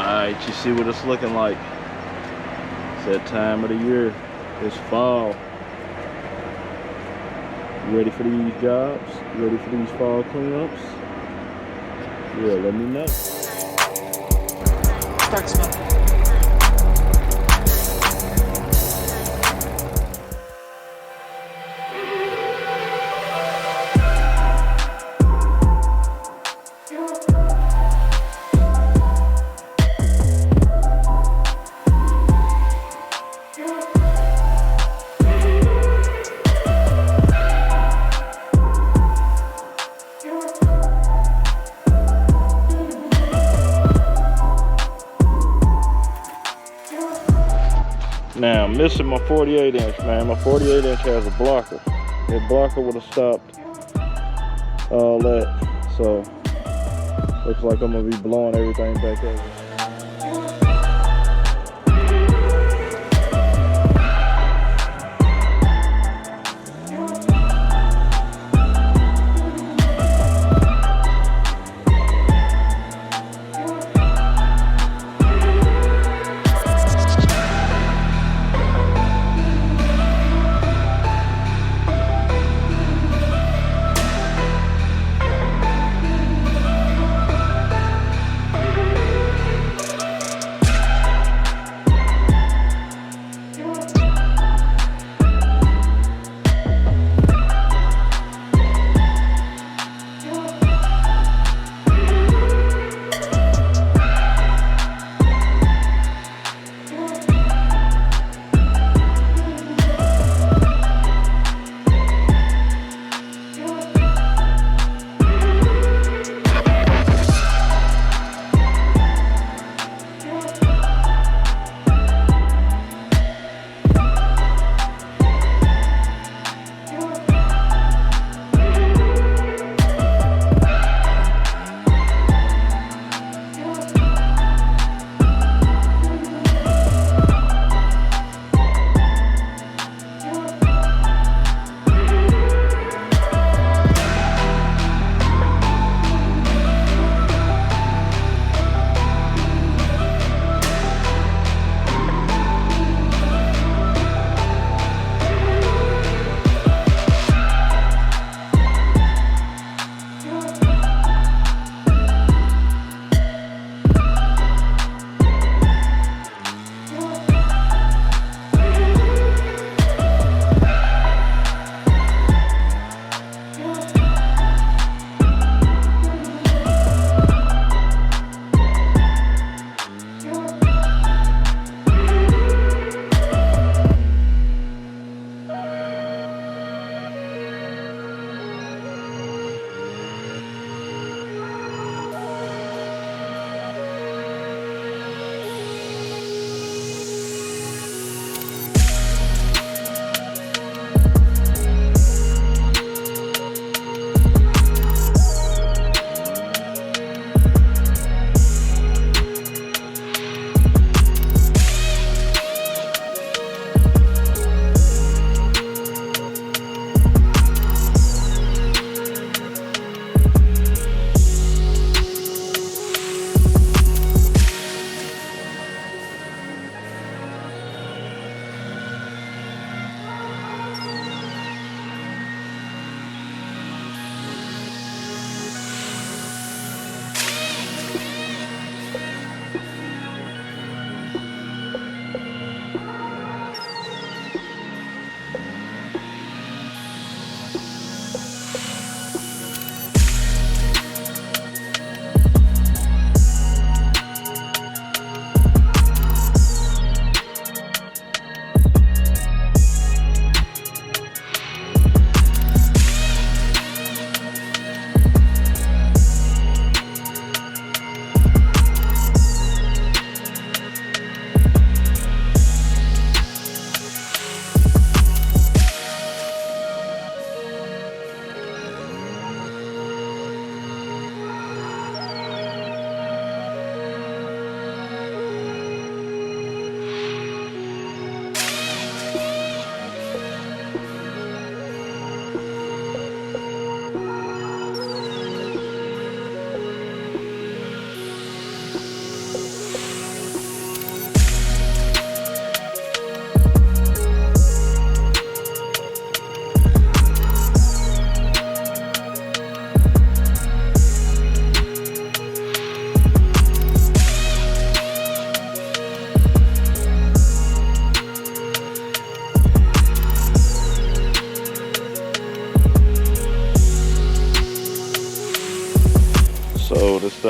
Alright, you see what it's looking like. It's that time of the year. It's fall. You ready for these jobs? You ready for these fall cleanups? Yeah, let me know. Start smoking. Now, I'm missing my 48 inch, man. My 48 inch has a blocker. That blocker would have stopped all that. So, looks like I'm gonna be blowing everything back over.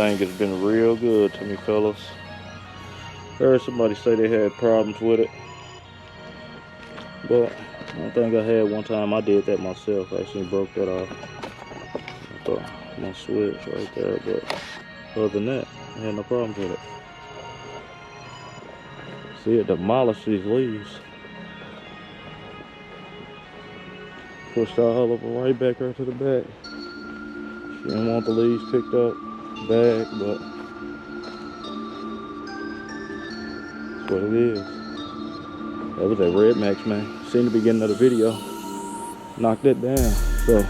thing has been real good to me, fellas. Heard somebody say they had problems with it, but I think I had one time I did that myself. I actually broke that off. My switch right there, but other than that, I had no problems with it. See, it demolished these leaves. Pushed all of them right back right to the back. She didn't want the leaves picked up back, but that's what it is. That was that RedMax, man. Seen the beginning of the video. Knocked it down. So,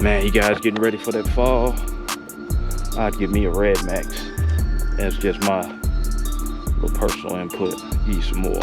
man, you guys getting ready for that fall? I'd give me a RedMax. That's just my little personal input. Eat some more.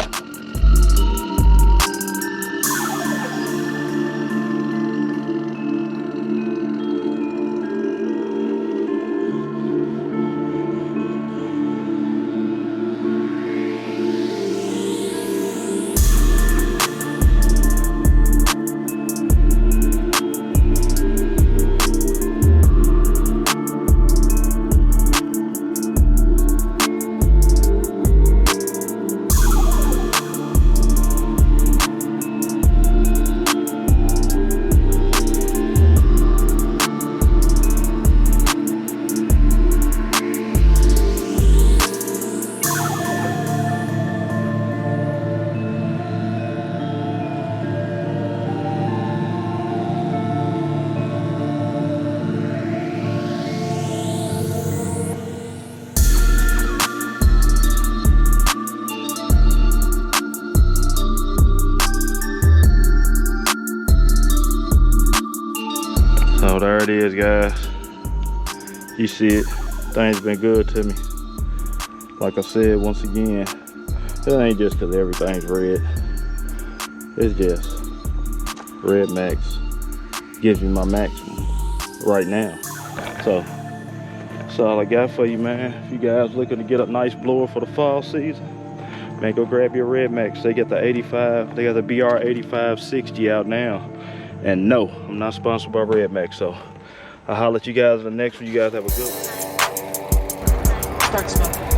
So there it is, guys. You see it. Things been good to me. Like I said, once again, it ain't just because everything's red. It's just RedMax gives me my maximum right now. So that's all I got for you, man. If you guys looking to get a nice blower for the fall season, man, go grab your RedMax. They got the 85, they got the BR 8560 out now. And no, I'm not sponsored by RedMax, so I'll holler at you guys in the next one. You guys have a good one. Start smoking.